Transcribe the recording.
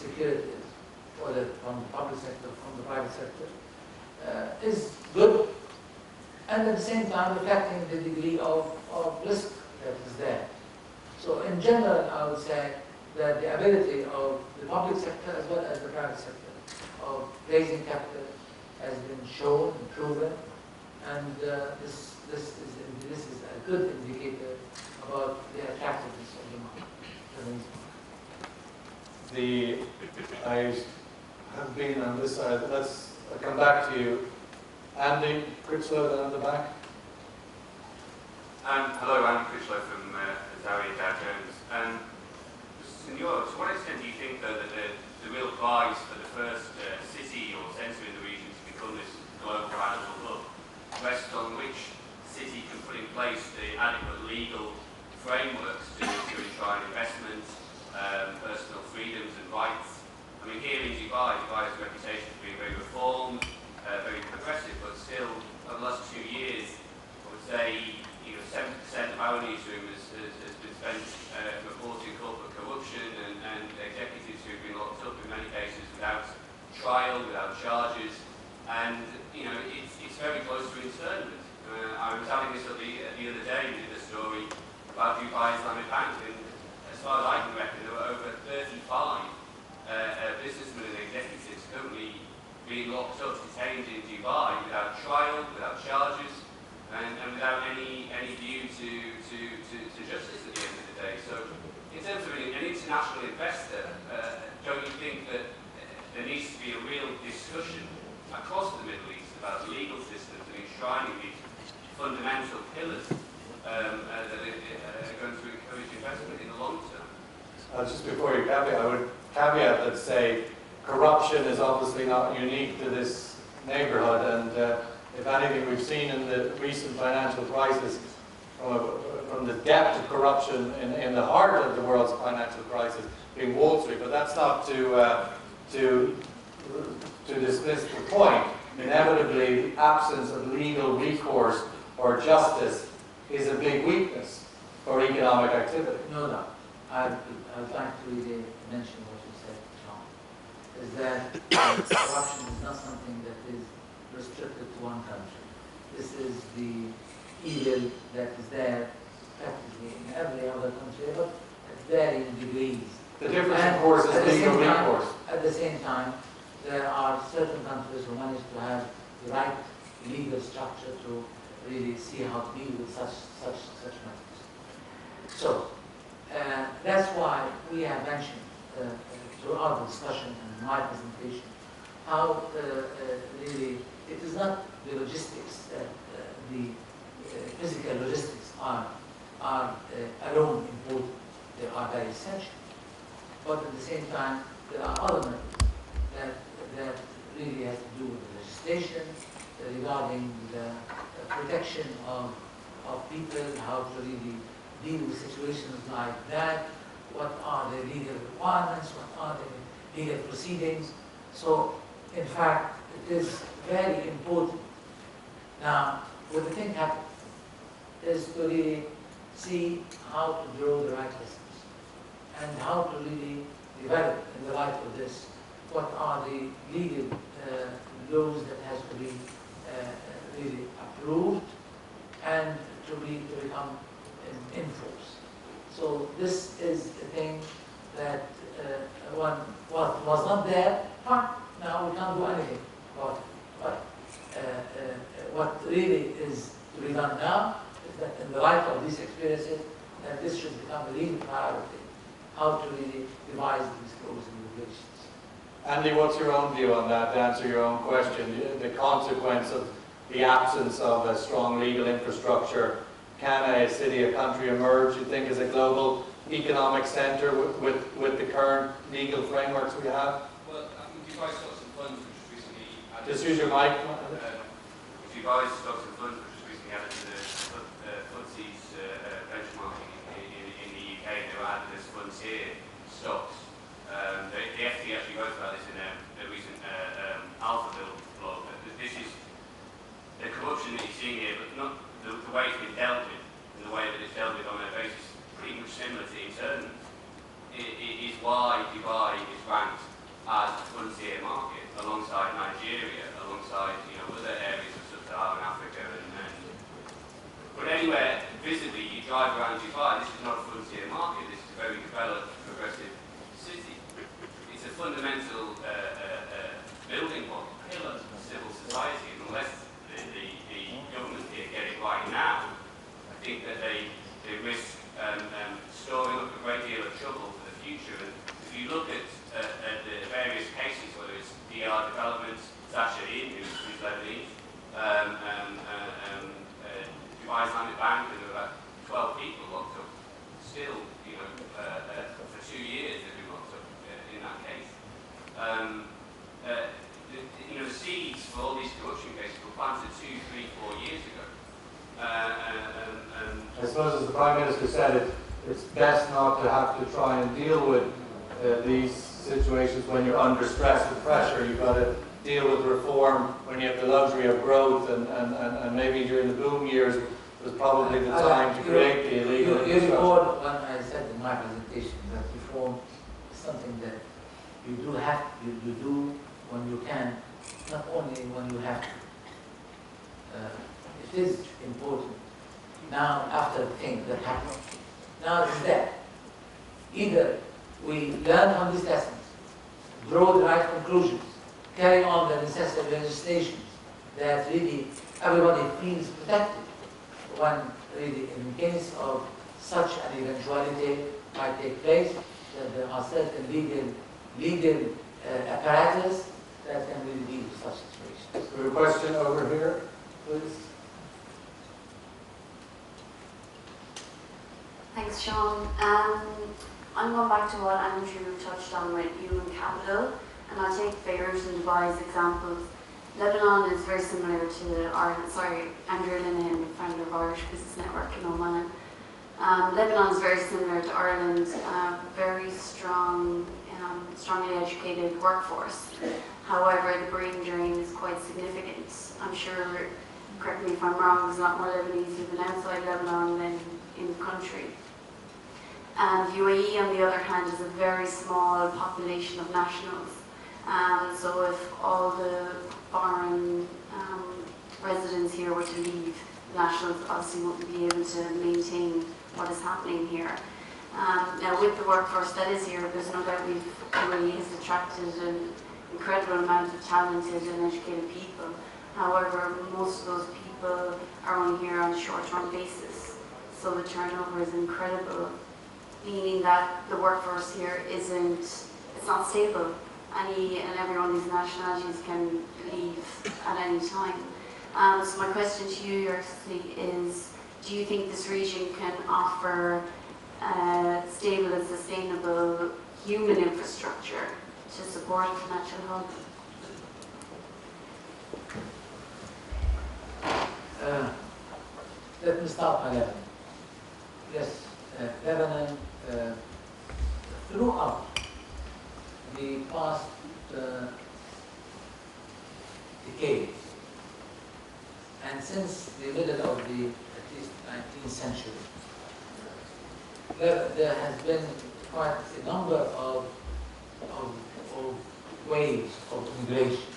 security, whether from the public sector or from the private sector, is good, and at the same time reflecting the degree of risk that is there. So in general, I would say that the ability of the public sector as well as the private sector of raising capital has been shown and proven, and this is a good indicator about the attractiveness of the market. I have been on this side. Let's come back to you. Andy Critchlow down at the back. Hello, Andy Critchlow from Zawi Dow Jones. Senor, to what extent do you think, though, that the real prize for the first city or centre in the region to become this global financial hub rests on which city can put in place the adequate legal frameworks to enshrine investment, personal freedoms and rights? I mean, here in Dubai has a reputation for being very reformed, very progressive, but still, over the last 2 years, I would say, 70% of our newsroom has been spent reporting corporate corruption and executives who've been locked up in many cases without trial, without charges, and it's very close to internment. I was having this the other day with a story about Dubai Islamic Bank, and as far as I can reckon, there were over 35 businessmen and executives currently being locked up, detained in Dubai without trial, without charges, and without any view to justice at the end of the day. So, in terms of an international investor, don't you think that there needs to be a real discussion across the Middle East about legal systems and enshrining these fundamental pillars that are going to encourage investment in the long term? Just before you caveat, I would caveat that say corruption is obviously not unique to this neighborhood, and if anything, we've seen in the recent financial crisis from the depth of corruption in the heart of the world's financial crisis being Wall Street. But that's not to dismiss the point. Inevitably, the absence of legal recourse or justice is a big weakness for economic activity. No doubt. I'd like to really mention what you said, John, is that corruption is not something that is restricted to one country. This is the evil that is there practically in every other country, but at varying degrees. The difference, of course, is legal recourse. At the same time, there are certain countries who manage to have the right legal structure to really see how to deal with such matters. So, that's why we have mentioned throughout the discussion and my presentation how really it is not the logistics that the physical logistics are alone important. They are very essential, but at the same time there are other matters that really has to do with the legislation regarding the protection of people, how to really deal with situations like that, what are the legal requirements, what are the legal proceedings. So, in fact, it is very important. Now, what the thing happens is to really see how to draw the right lessons and how to really develop in the light of this what are the legal laws that has to be really approved and to become in force. So this is the thing that what was not there, fine, now we can't do anything about it. But what really is to be done now is that in the light of these experiences, that this should become a legal priority, how to really devise these laws and regulations. Andy, what's your own view on that, to answer your own question? The consequence of the absence of a strong legal infrastructure. Can a city, a country emerge, you think, as a global economic centre with the current legal frameworks we have? Well, I think Dubai's stocks and funds, which was recently added... Just use your mic. Dubai's stocks and funds, which was recently added to the FTSE's benchmarking in the UK, they were added as fund tier stocks. The FT actually wrote about this in a recent Alpha Bill blog. This is the corruption that you're seeing here, but not the way it's been dealt with, and the way that it's dealt with on a basis pretty much similar to internment, is why Dubai is ranked fundamental building block, pillar of civil society, and unless the government here get it right now, I think that they risk storing up a great deal of trouble for the future. And if you look at the various cases, whether it's DR Development, Sasha In, who's Lebanese, Dubai Islamic Bank, and there were about 12 people locked up, still, for 2 years they've been locked up in that case. The seeds for all these corruption cases were planted 2, 3, 4 years ago. I suppose, as the Prime Minister said, it's best not to have to try and deal with these situations when you're under stress and pressure. You've got to deal with reform when you have the luxury of growth, and maybe during the boom years was probably the time to create the illegal You recall when I said in my presentation that reform is something that you do when you can, not only when you have to. It is important now after the thing that happened. Now it's that either we learn from these lessons, draw the right conclusions, carry on the necessary legislations that really everybody feels protected when really in case of such an eventuality might take place, that there are certain legal apparatus that can really deal with such situations. We have a question over here, please. Thanks, Sean. I'm going back to what Andrew touched on with human capital, and I'll take Beirut and Dubai as examples. Lebanon is very similar to Ireland. Sorry, Andrew Linehan, founder of Irish Business Network in Oman. Lebanon is very similar to Ireland, very strong, strongly educated workforce. However, the brain drain is quite significant. I'm sure, correct me if I'm wrong, there's a lot more Lebanese living outside Lebanon than in the country. And UAE, on the other hand, is a very small population of nationals. So if all the foreign residents here were to leave, the nationals obviously wouldn't be able to maintain what is happening here. Now with the workforce that is here, there's no doubt UAE has attracted an incredible amount of talented and educated people. However, most of those people are only here on a short-term basis. So the turnover is incredible, meaning that the workforce here it's not stable. Any and every one of these nationalities can leave at any time. So my question to you, Your Excellency, is do you think this region can offer stable and sustainable human infrastructure to support a financial hub? Let me start by Lebanon. Yes, Lebanon, throughout the past decades, and since the middle of the at least 19th century, there has been quite a number of waves of immigration.